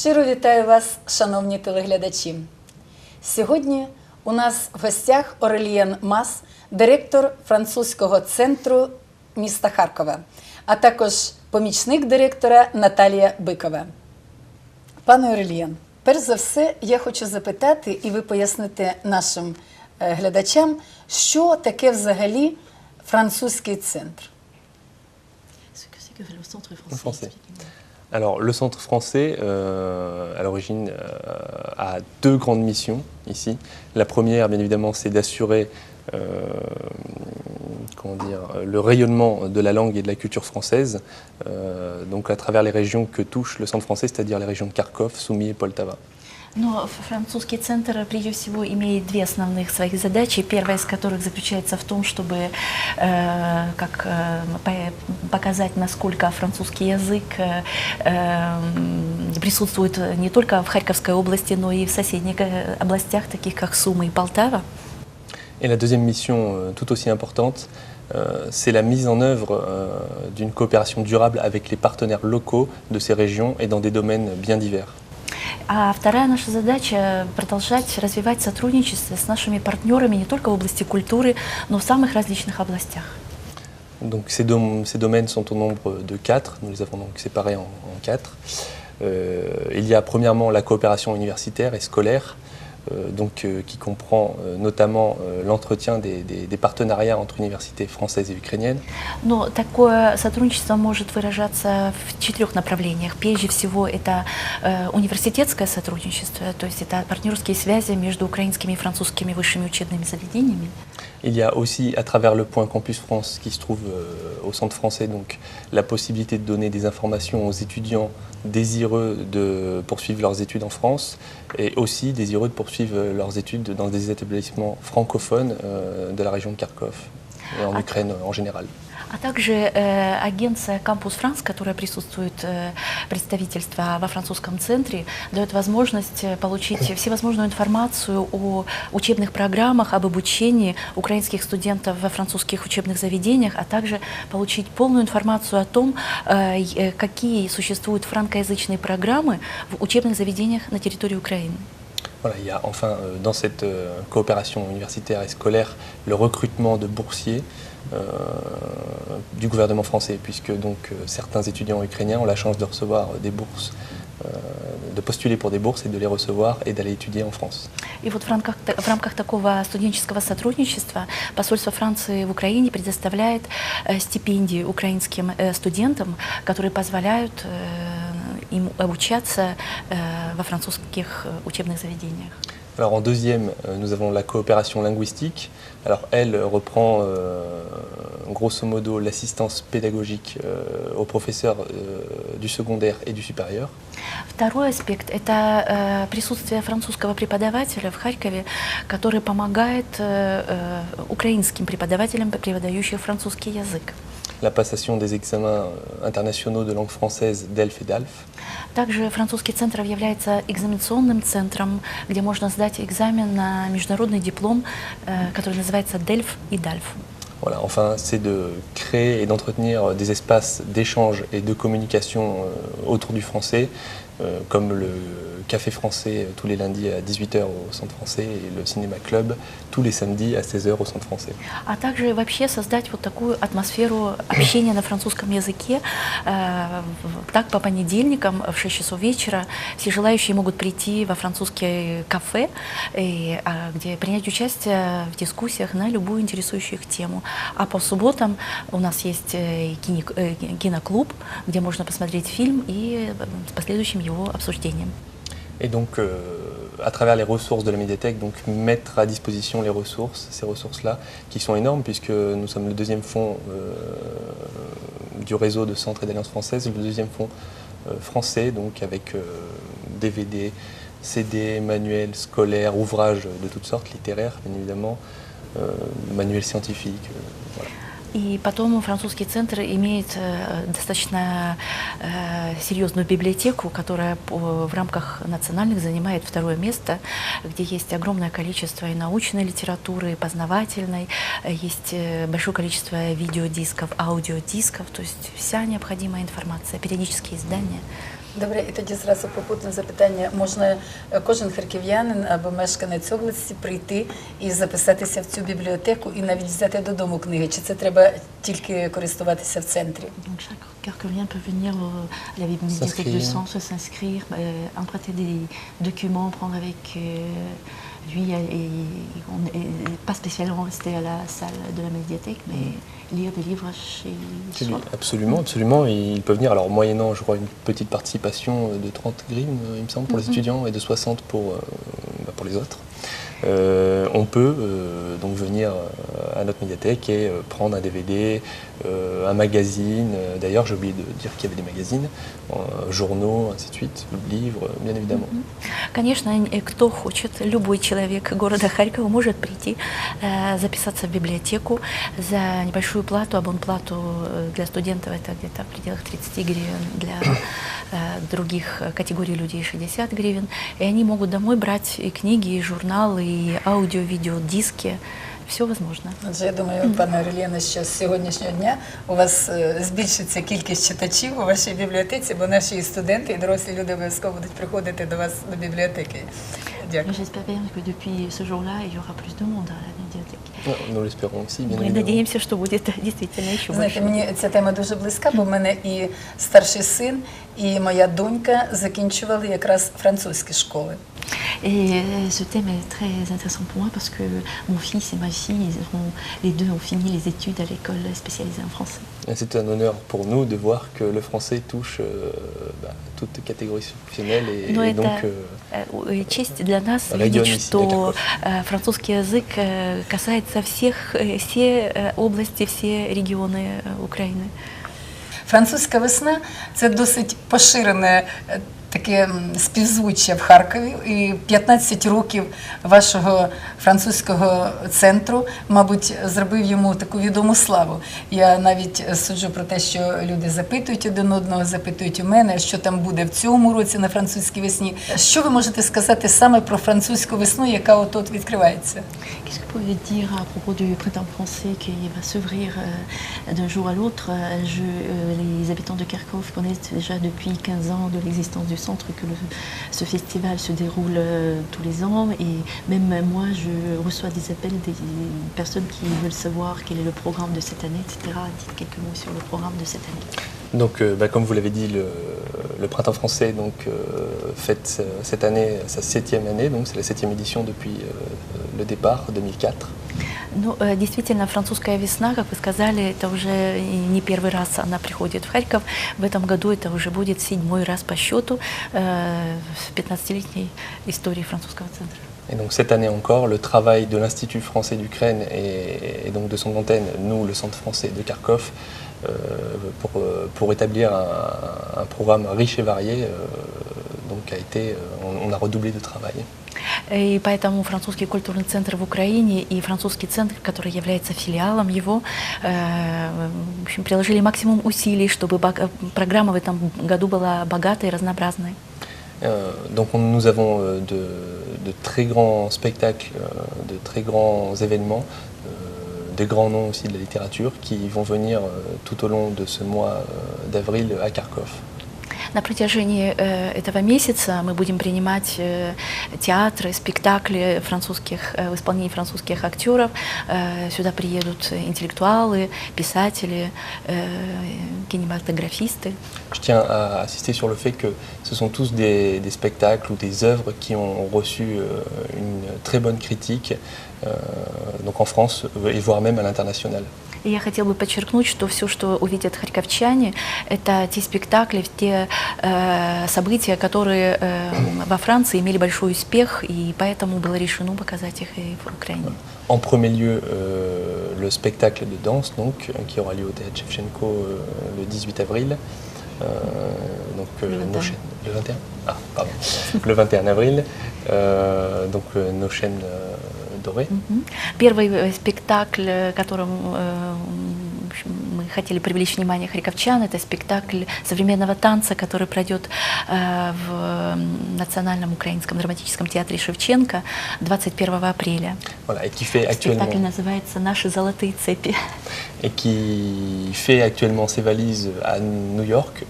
Щиро вітаю вас, шановні телеглядачі. Сьогодні у нас в гостях Орельєн Мас, директор французького центру міста Харкова, а також помічник директора Наталія Бикова. Пане Орельєн, перш за все я хочу запитати, і ви поясните нашим глядачам, що таке взагалі французький центр. Alors, le centre français, à l'origine, a deux grandes missions ici. La première, bien évidemment, c'est d'assurer le rayonnement de la langue et de la culture française, donc à travers les régions que touche le centre français, c'est-à-dire les régions de Kharkov, Soumy et Poltava. Но французский центр, прежде всего, имеет две основных своих задачи. Первая из которых заключается в том, чтобы показать, насколько французский язык присутствует не только в Харьковской области, но и в соседних областях, таких как Сумы и Полтава. Et la deuxième mission, tout aussi importante, c'est la mise en œuvre d'une coopération durable avec les partenaires locaux de ces régions et dans des domaines bien divers. А вторая наша задача – продолжать развивать сотрудничество с нашими партнерами не только в области культуры, но в самых различных областях. Donc ces domaines sont au nombre de 4, nous les avons donc séparés en 4. Il y a premièrement la coopération universitaire et scolaire, qui comprend notamment l'entretien des partenariats entre universités françaises et ukrainiennes. Но такое сотрудничество может выражаться в 4 направлениях. Прежде всего, это университетское сотрудничество, то есть это партнерские связи между украинскими и французскими высшими учебными заведениями. Il y a aussi, à travers le point Campus France qui se trouve au centre français, donc la possibilité de donner des informations aux étudiants désireux de poursuivre leurs études en France et aussi désireux de poursuivre leurs études dans des établissements francophones de la région de Kharkov et en Ukraine en général. А также агенция Campus France, которая присутствует, представительство во французском центре, дает возможность получить всевозможную информацию о учебных программах, об обучении украинских студентов во французских учебных заведениях, а также получить полную информацию о том, какие существуют франкоязычные программы в учебных заведениях на территории Украины. Voilà, il y a enfin dans cette coopération universitaire et scolaire le recrutement de boursiers du gouvernement français, puisque donc certains étudiants ukrainiens ont la chance de recevoir des bourses, de postuler pour des bourses et de les recevoir et d'aller étudier en France. И вот в рамках такого студенческого сотрудничества посольство Франции в Украине предоставляет стипендии украинским студентам, которые позволяют им обучаться во французских учебных заведениях. Alors en deuxième, nous avons la coopération linguistique. Alors elle reprend grosso modo l'assistance pédagogique aux professeurs du secondaire et du supérieur. Второй аспект – это присутствие французского преподавателя в Харькове, который помогает украинским преподавателям, преподающим французский язык. La passation des examens internationaux de langue française DELF et DALF. Также французский центр является экзаменационным центром, где можно сдать экзамен на международный диплом, который называется DELF и DALF. Voilà, enfin, c'est de créer et d'entretenir des espaces d'échange et de communication autour du français, comme le café français tous les lundis à 18h au centre français et le cinéma club tous les samedis à 16h au centre français. А также вообще создать вот такую атмосферу общения на французском языке. Так по понедельникам в 6 часов вечера все желающие могут прийти во французское кафе, где принять участие в дискуссиях на любую интересующую их тему. А по субботам у нас есть киноклуб, где можно посмотреть фильм и с последующим его обсуждением. Et donc, à travers les ressources de la médiathèque, donc mettre à disposition les ressources, ces ressources-là, qui sont énormes, puisque nous sommes le deuxième fonds du réseau de centres et d'alliances françaises, le deuxième fonds français, donc avec DVD, CD, manuels scolaires, ouvrages de toutes sortes, littéraires, bien évidemment, manuels scientifiques, voilà. И потом французский центр имеет достаточно серьезную библиотеку, которая в рамках национальных занимает второе место, где есть огромное количество и научной литературы, и познавательной, есть большое количество видеодисков, аудиодисков, то есть вся необходимая информация, периодические издания. Добре, і тоді зразу попутне запитання. Можна кожен харків'янин або мешканець області прийти і записатися в цю бібліотеку і навіть взяти додому книги? Чи це треба тільки користуватися в центрі? Donc chaque carcovien peut venir à la bibliothèque du centre, s'inscrire, emprunter des documents, prendre avec lui et pas spécialement rester à la salle de la médiathèque, mais lire des livres chez soi. Absolument, absolument. Et il peut venir, alors moyennant, je crois, une petite participation de 30 gривnes, il me semble, pour les étudiants et de 60 pour les autres. On peut donc venir à notre médiathèque et prendre un DVD, un magazine. D'ailleurs, j'ai oublié de dire qu'il y avait des magazines, journaux, ainsi de suite, livres, bien évidemment. Конечно, кто хочет, любой человек города Харькова может прийти, записаться в библиотеку за небольшую плату, абонплату для студентов это где-то в пределах 30 гривен, для других категорий людей 60 гривен. И они могут домой брать и книги, и журналы, и аудио, видео, диски. Все возможно. Отже, я думаю, пане Орелієне, що з сьогоднішнього дня у вас збільшиться кількість читачів у вашій бібліотеці, бо наші студенти і дорослі люди обов'язково будуть приходити до вас до бібліотеки. Дякую. J'espère bien que depuis ce jour-là, il y aura plus de monde à la médiathèque. Nous l'espérons aussi, bien Мы évidemment. надеемся, что будет действительно еще Знаєте, больше. мені ця тема дуже близька, бо в мене і старший син, і моя донька закінчували якраз французькі школи. Et ce thème est très intéressant pour moi parce que mon fils et ma fille, les deux ont fini les études à l'école spécialisée en français. Et c'est un honneur pour nous de voir que le français touche toutes catégories professionnelles Но et donc это честь для нас район видеть, ici, что французский язык касается все области, все регионы Украины. Французька весна – це досить поширене таке співзвуччя в Харкові. І 15 років вашого французького центру, мабуть, зробив йому таку відому славу. Я навіть суджу про те, що люди запитують один одного, запитують у мене, що там буде в цьому році на французькій весні. Що ви можете сказати саме про французьку весну, яка от відкривається? Qu'est-ce que vous pouvez dire à propos du printemps français qui va s'ouvrir d'un jour à l'autre? Les habitants de Kharkov connaissent déjà depuis 15 ans de l'existence du centre que ce festival se déroule tous les ans et même moi je reçois des appels des personnes qui veulent savoir quel est le programme de cette année, etc. Dites quelques mots sur le programme de cette année. Donc, comme vous l'avez dit, le Printemps français fête cette année sa 7e année, donc c'est la 7e édition depuis le départ, 2004. Ну, действительно, французская весна, как вы сказали, это уже не первый раз она приходит в Харьков. В этом году это уже будет 7-й раз по счету в 15-летней истории французского центра. Et donc cette année encore, le travail de l'Institut français d'Ukraine et donc de son antenne, nous, le Centre français de Kharkov, pour établir un programme riche et varié, donc on a redoublé de travail. И поэтому французский культурный центр в Украине и французский центр, который является филиалом его, в общем, приложили максимум усилий, чтобы программа в этом году была богатой и разнообразной. Donc nous avons de très grands spectacles, de très grands événements, des grands noms aussi de la littérature qui vont venir tout au long de ce mois d'avril à Kharkov. На протяжении этого месяца мы будем принимать театры, спектакли в исполнении французских актеров. Сюда приедут интеллектуалы, писатели, кинематографисты. Je tiens à insister sur le fait que ce sont tous des spectacles ou des œuvres qui ont reçu une très bonne critique, donc en France et voire même à l'international. И я хотела бы подчеркнуть, что все, что увидят харьковчане, это те спектакли, те события, которые во Франции имели большой успех, и поэтому было решено показать их и в Украине. En premier lieu, le spectacle de danse, donc, qui aura lieu au Théâtre Shevchenko le 18 avril. Donc, le 21 Ah, pardon. Le 21 avril. Donc, nos chaînes dorées. Первый спектакль, которым мы хотели привлечь внимание харьковчан, это спектакль современного танца, который пройдет в Национальном украинском драматическом театре Шевченко 21 апреля. Voilà, et qui fait actuellement. Спектакль называется «Наши золотые цепи». et qui fait actuellement ses valises à New York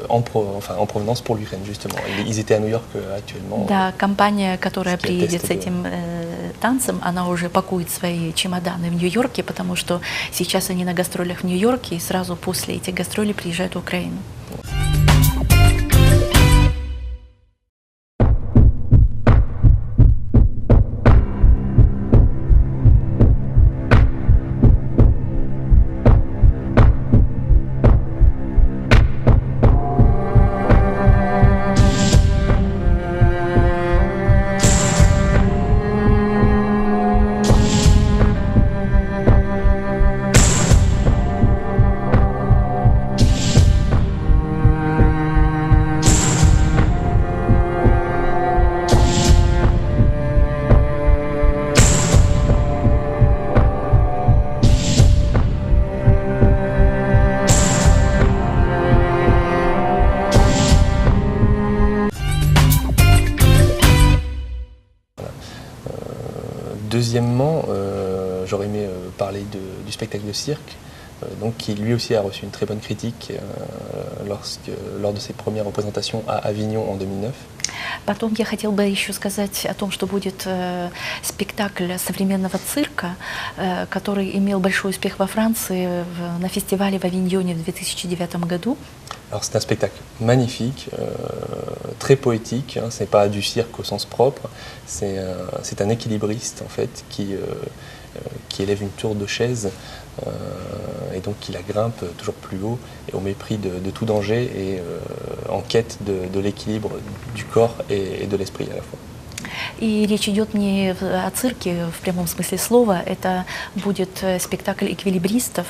en provenance pour l'Ukraine justement. Ils étaient à New York actuellement. Да, компания, которая Ski приедет с Attest, этим танцем, она уже пакует свои чемоданы в Нью-Йорке, потому что сейчас они на гастролях в Нью-Йорке и сразу после этих гастролей приезжают в Украину. Deuxièmement, j'aurais aimé parler du spectacle de cirque, donc, qui lui aussi a reçu une très bonne critique lors de ses premières représentations à Avignon en 2009. Потом я хотел бы еще сказать о том, что будет спектакль современного цирка, который имел большой успех во Франции на фестивале в Авиньоне в 2009 году. Alors c'est un spectacle magnifique, très poétique, hein, c'est pas du cirque au sens propre, c'est un équilibriste en fait qui élève une tour de chaise et donc qui la grimpe toujours plus haut et au mépris de tout danger et en quête de l'équilibre du corps et de l'esprit à la fois. И речь идет не о цирке в прямом смысле слова, это будет спектакль эквилибристов,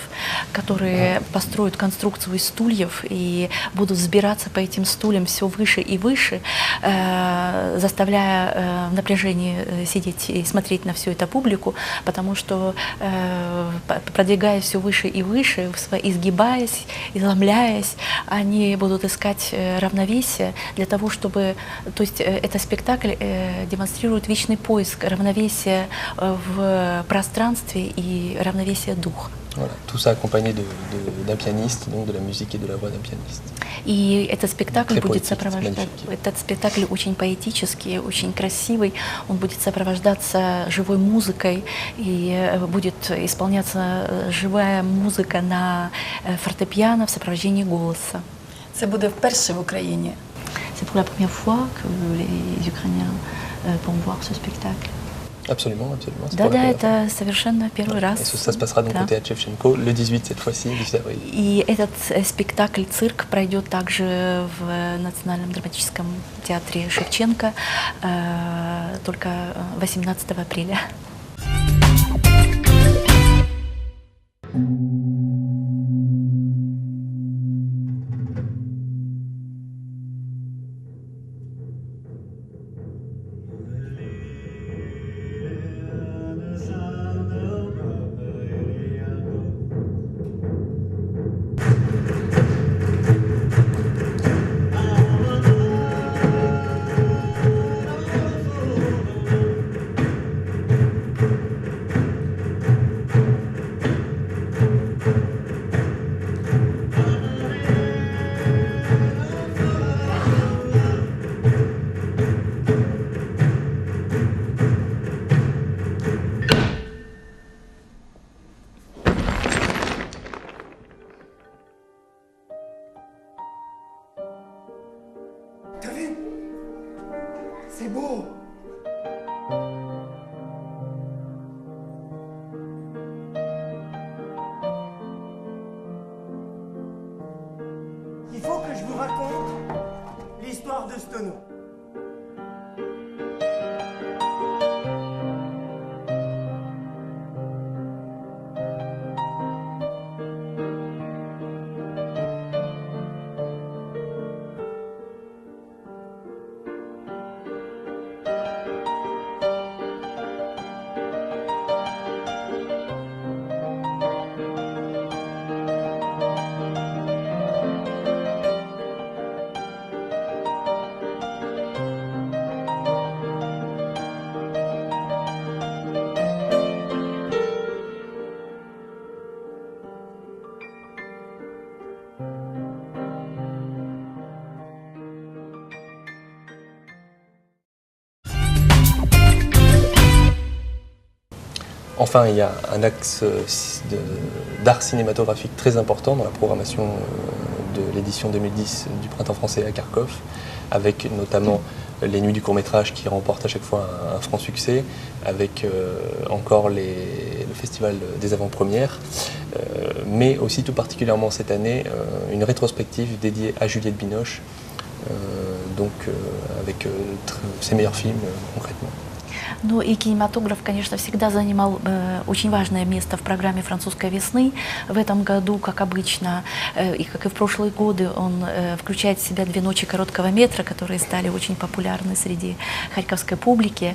которые построят конструкцию из стульев и будут взбираться по этим стульям все выше и выше, заставляя в напряжении сидеть и смотреть на всю эту публику, потому что, продвигаясь все выше и выше, изгибаясь, изломляясь, они будут искать равновесие для того, чтобы... То есть это спектакль демонстрирует вечный поиск равновесия в пространстве и равновесия духа. Voilà, tout ça accompagné d'un pianiste, donc de la musique et de la voix d'un pianiste. И этот спектакль Très будет poétique, сопровождаться, magnifique. этот спектакль очень поэтический, очень красивый, он будет сопровождаться живой музыкой и будет исполняться живая музыка на фортепиано в сопровождении голоса. Це буде вперше в Україні. C'est pour la première fois que les Ukrainiens vont voir ce spectacle. Absolument, absolument. c'est pour Да-да, la première fois. это совершенно первый раз. Et ça se passera donc Да. au théâtre Shevchenko le 18 cette fois-ci, 18 avril. И этот спектакль «Цирк» пройдет также в Национальном драматическом театре Шевченко только 18 апреля. T'as vu? C'est beau! Il faut que je vous raconte l'histoire de Stono. Enfin, il y a un axe d'art cinématographique très important dans la programmation de l'édition 2010 du Printemps français à Kharkov, avec notamment les Nuits du court-métrage qui remportent à chaque fois un franc succès, avec encore le Festival des avant-premières, mais aussi tout particulièrement cette année, une rétrospective dédiée à Juliette Binoche, avec ses meilleurs films concrètement. Ну и кинематограф, конечно, всегда занимал очень важное место в программе «Французской весны». В этом году, как обычно, и как и в прошлые годы, он включает в себя 2 ночи короткого метра, которые стали очень популярны среди харьковской публики.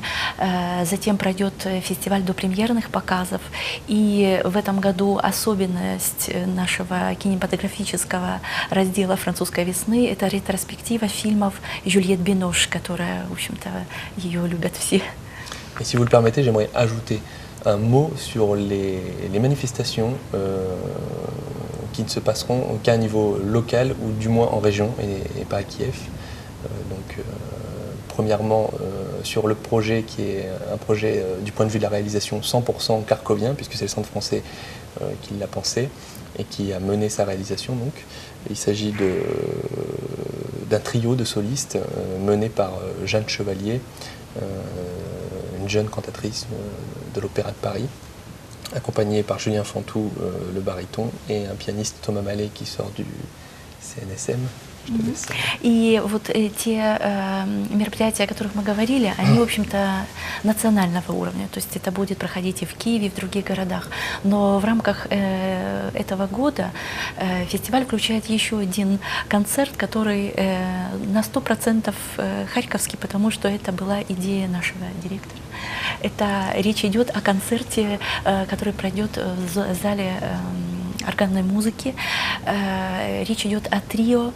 Затем пройдет фестиваль допремьерных показов. И в этом году особенность нашего кинематографического раздела «Французской весны» — это ретроспектива фильмов Жюльет Бинош, которая, в общем-то, ее любят все. Et si vous le permettez, j'aimerais ajouter un mot sur les manifestations qui ne se passeront qu'à un niveau local ou du moins en région et pas à Kiev. Premièrement, sur le projet qui est un projet du point de vue de la réalisation 100% kharkovien, puisque c'est le Centre français qui l'a pensé et qui a mené sa réalisation. Donc. Il s'agit d'un trio de solistes mené par Jeanne Chevalier, une jeune cantatrice de l'Opéra de Paris, accompagnée par Julien Fantou, le baryton, et un pianiste Thomas Mallet qui sort du CNSM. И вот те мероприятия, о которых мы говорили, они, в общем-то, национального уровня. То есть это будет проходить и в Киеве, и в других городах. Но в рамках этого года фестиваль включает еще один концерт, который на 100% харьковский, потому что это была идея нашего директора. Речь идет о концерте, который пройдет в зале органной музыки. Речь идет о трио.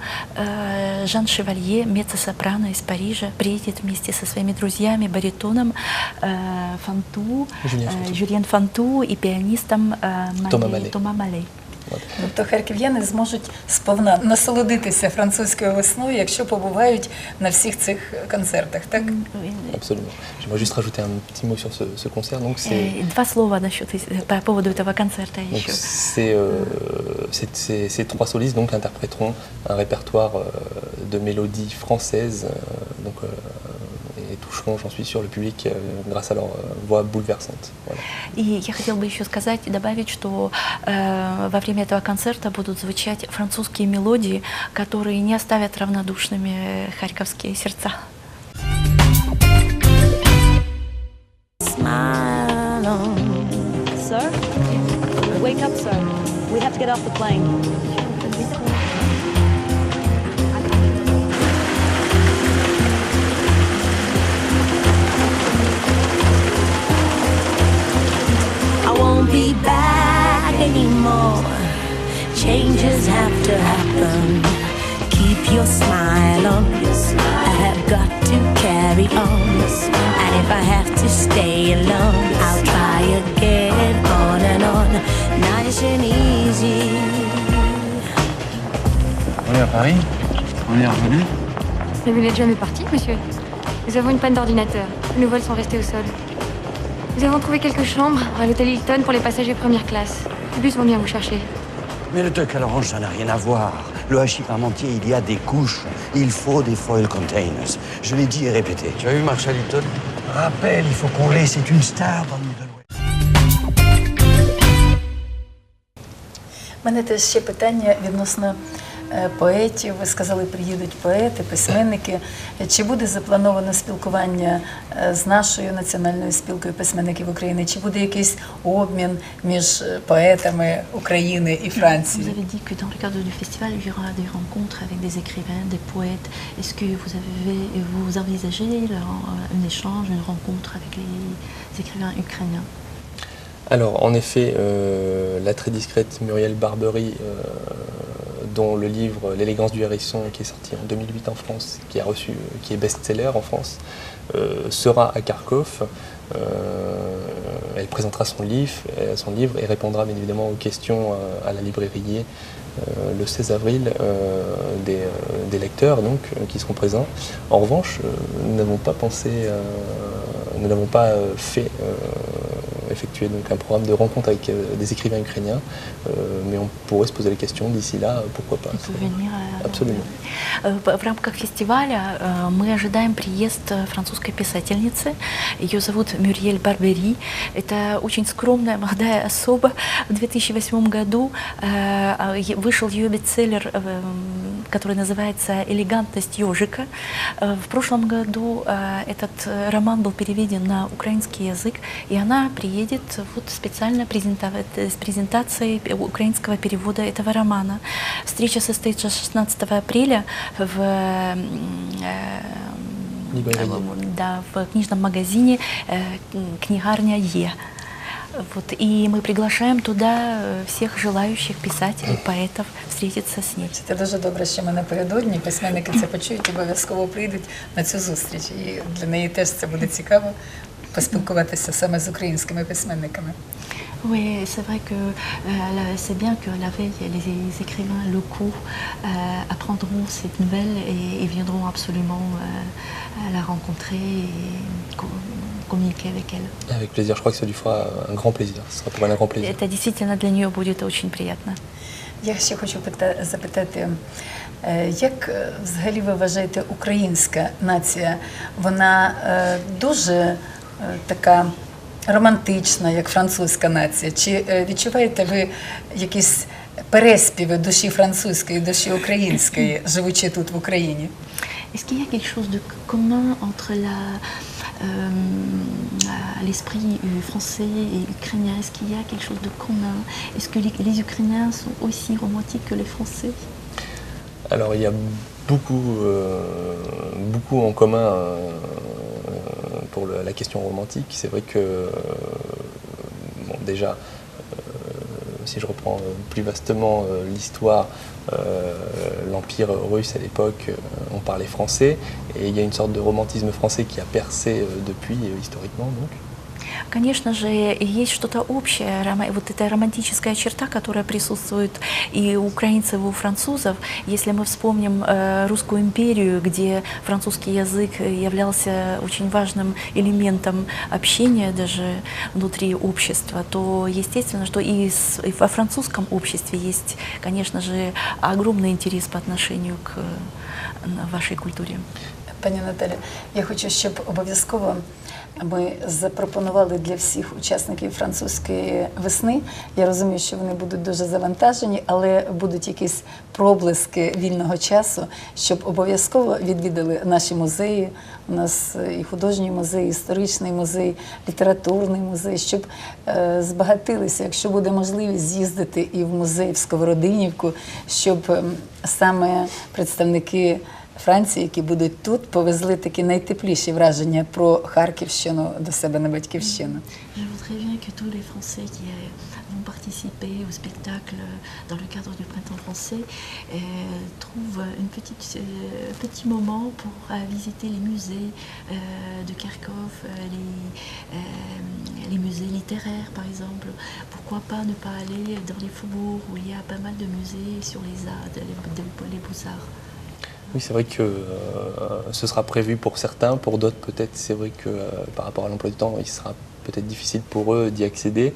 Жан Шевалье, меццо-сопрано из Парижа, приедет вместе со своими друзьями, баритоном Фанту, Жюльен Фанту и піаністом Тома Малей. Тобто харків'яни зможуть сповна насолодитися французькою весною, якщо побувають на всіх цих концертах, так? Absolument. J'aimerais juste rajouter un petit mot sur ce concert. Donc, 2 слова по поводу этого концерта еще. Ces 3 solistes donc interpréteront un répertoire de mélodies françaises, et toucheront, j'en suis sûr, le public grâce à leur voix bouleversante. Voilà. И я хотела бы еще сказать и добавить, что во время этого концерта будут звучать французские мелодии, которые не оставят равнодушными харьковские сердца. Smile on. Sir? Wake up, sir. We have to get off the plane. I won't be back anymore. Changes have to happen. Keep your smile on. I have got to carry on. And if I have to stay alone, I'll try again, on and on. Nice and easy. On est à Paris. On est revenu. Mais vous n'êtes jamais parti, monsieur. Nous avons une panne d'ordinateur. Nos vols sont restés au sol. Nous avons trouvé quelques chambres à l'hôtel Hilton pour les passagers première classe. Les bus vont bien vous chercher. Mais le tuck à l'orange, ça n'a rien à voir. Le hachis parmentier, il y a des couches. Il faut des foil containers. Je l'ai dit et répété. Tu as vu Marshall Hilton? Rappel, il faut qu'on l'ait. C'est une star dans le Middle West. У мене теж ще питання відносно поетів. Ви сказали, приїдуть поети, письменники. Чи буде заплановано спілкування з нашою національною спілкою письменників України? Чи буде якийсь обмін між поетами України і Франції? Vous avez dit que dans le cadre du festival, il y aura des rencontres avec des écrivains, des poètes. Est-ce que vous envisagez un échange, une rencontre avec les écrivains ukrainiens? Alors, en effet, la très discrète Muriel Barbery, dont le livre L'élégance du hérisson, qui est sorti en 2008 en France, qui est best-seller en France, sera à Kharkov. Elle présentera son livre et répondra bien évidemment aux questions à la librairie le 16 avril des lecteurs donc, qui seront présents. En revanche, nous n'avons pas fait effectuer donc un programme de rencontre avec des écrivains ukrainiens, mais on pourrait se poser la question d'ici là, pourquoi pas. Абсолютно. В рамках фестиваля мы ожидаем приезд французской писательницы. Ее зовут Мюриель Барбери. Это очень скромная молодая особа. В 2008 году вышел ее бестселлер, который называется «Элегантность ежика». В прошлом году этот роман был переведен на украинский язык, и она приедет вот специально с презентацией украинского перевода этого романа. Встреча состоится 16 апреля в книжном магазине «Книгарня Е». Вот, и мы приглашаем туда всіх желаючих писателей, поетів встретиться з ним. Це дуже добре, що ми напередодні письменники це почують, обов'язково прийдуть на цю зустріч. І для неї теж це буде цікаво поспілкуватися саме з українськими письменниками. Oui, c'est vrai que c'est bien que la veille, les écrivains locaux apprendront cette nouvelle et viendront absolument la rencontrer et communiquer avec elle. Avec plaisir, je crois que ça lui fera un grand plaisir. Ce sera pour elle un grand plaisir. Это действительно для нее будет очень приятно. Я ще хочу запитати, як взагалі ви вважаєте, українська нація, вона дуже така романтична, як французька нація? Чи відчуваєте ви якісь переспіви душі французької, душі української, живучи тут в Україні? Est-ce qu'il y a quelque chose de commun entre l'esprit français et ukrainien? Est-ce qu'il y a quelque chose de commun? Est-ce que les Ukrainiens sont aussi romantiques que les Français? Alors il y a beaucoup en commun pour la question romantique. C'est vrai que, bon, déjà, si je reprends plus vastement l'histoire, l'Empire russe à l'époque, on parlait français, et il y a une sorte de romantisme français qui a percé depuis, historiquement donc. Конечно же, есть что-то общее, вот эта романтическая черта, которая присутствует и у украинцев, и у французов. Если мы вспомним Русскую империю, где французский язык являлся очень важным элементом общения даже внутри общества, то естественно, что и во французском обществе есть, конечно же, огромный интерес по отношению к вашей культуре. Пані Наталі, я хочу, щоб обов'язково ми запропонували для всіх учасників французької весни. Я розумію, що вони будуть дуже завантажені, але будуть якісь проблиски вільного часу, щоб обов'язково відвідали наші музеї. У нас і художній музей, і історичний музей, літературний музей, щоб збагатилися, якщо буде можливість з'їздити і в музей в Сковородинівку, щоб саме представники Франції, які будуть тут, повезли такі найтепліші враження про Харківщину до себе на батьківщину. Je voudrais bien que tous les Français qui vont participer au spectacle dans le cadre du Printemps français trouvent un petit moment pour visiter les musées de Kharkov, les musées littéraires par exemple. Pourquoi pas ne pas aller dans les faubourgs où il y a pas mal de musées sur les arts, les beaux-arts. Oui, c'est vrai que ce sera prévu pour certains, pour d'autres peut-être c'est vrai que par rapport à l'emploi du temps, il sera peut-être difficile pour eux d'y accéder,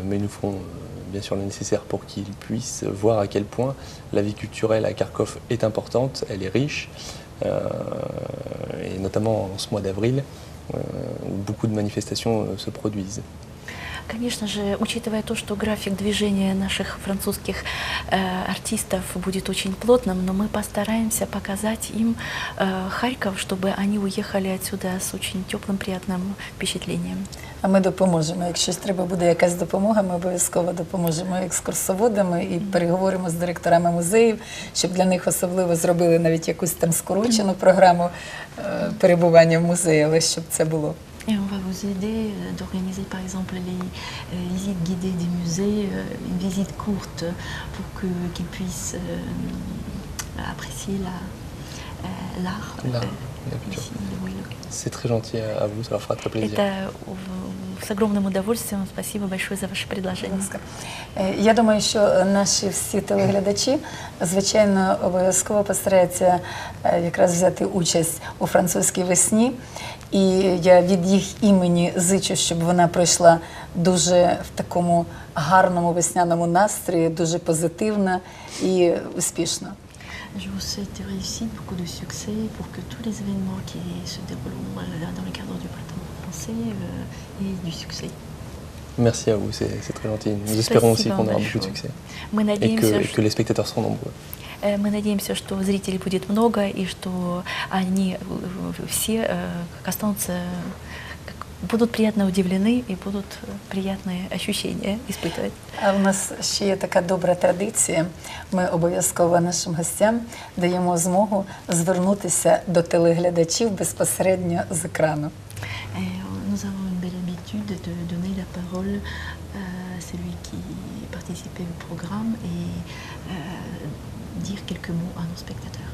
mais nous ferons bien sûr le nécessaire pour qu'ils puissent voir à quel point la vie culturelle à Kharkov est importante, elle est riche, et notamment en ce mois d'avril, où beaucoup de manifestations se produisent. Конечно же, учитывая то, что график движения наших французских артистов будет очень плотным, но мы постараемся показать им Харьков, чтобы они уехали отсюда с очень теплым, приятным впечатлением. А ми допоможемо. Якщо треба буде якась допомога, ми обов'язково допоможемо екскурсоводами і переговоримо з директорами музеїв, щоб для них особливо зробили навіть якусь там скорочену програму перебування в музеї, але щоб це було. Et on va vous aider d'organiser par exemple les visites guidées des musées, une visite courte pour qu'ils puissent apprécier l'art. C'est très gentil à vous, ça leur fera très plaisir. Это с огромным удовольствием. Спасибо большое за ваше предложение. Я думаю, що наші всі телеглядачі, звичайно, обов'язково постараються якраз взяти участь у французькій весні. І я від їх імені зичу, щоб вона пройшла дуже в такому гарному весняному настрої, дуже позитивна і успішна. Je vous souhaite de réussite, beaucoup de succès pour que tous les événements qui se dérouleront dans le cadre du printemps français aient du succès. Merci à vous, c'est très gentil. Nous espérons aussi qu'on aura beaucoup de succès. Мы Et надеемся, que les spectateurs seront nombreux. Мы надеемся, что зрителей будет много и что они все останутся, будут приятно удивлены и будут приятные ощущения испытывать. А в нас ще є така добра традиція. Ми обов'язково нашим гостям даємо змогу звернутися до телеглядачів безпосередньо з екрану. Nous avons une belle habitude de donner la parole à celui qui participait au programme et dire quelques mots à nos spectateurs.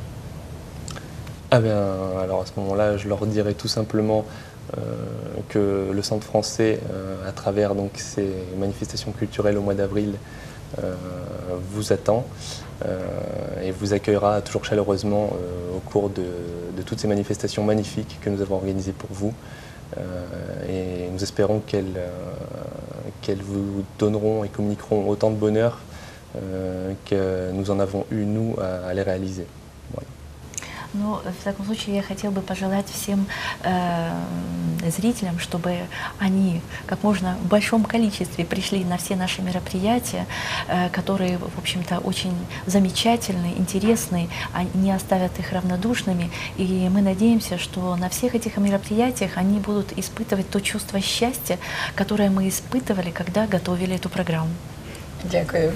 Ah bien, alors à ce moment-là, je leur dirai tout simplement que le Centre français, à travers donc ces manifestations culturelles au mois d'avril, vous attend et vous accueillera toujours chaleureusement au cours de toutes ces manifestations magnifiques que nous avons organisées pour vous. Et nous espérons qu'elles vous donneront et communiqueront autant de bonheur que nous en avons eu, nous, à les réaliser. Voilà. Но в таком случае я хотела бы пожелать всем зрителям, чтобы они как можно в большом количестве пришли на все наши мероприятия, которые, в общем-то, очень замечательные, интересные, не оставят их равнодушными. И мы надеемся, что на всех этих мероприятиях они будут испытывать то чувство счастья, которое мы испытывали, когда готовили эту программу. Дякую.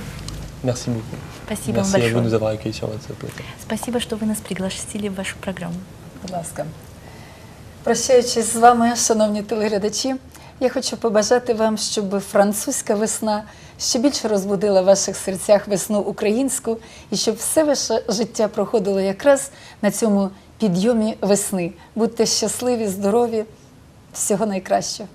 Merci beaucoup. Спасибо вам Merci à vous de большое. nous avoir accueillis sur votre plateau. Спасибо, что вы нас пригласили в вашу программу. Будь ласка. Прощаючись з вами, шановні телеглядачі, я хочу побажати вам, щоб французька весна ще більше розбудила в ваших серцях весну українську і щоб все ваше життя проходило якраз на цьому підйомі весни. Будьте щасливі, здорові, всього найкращого.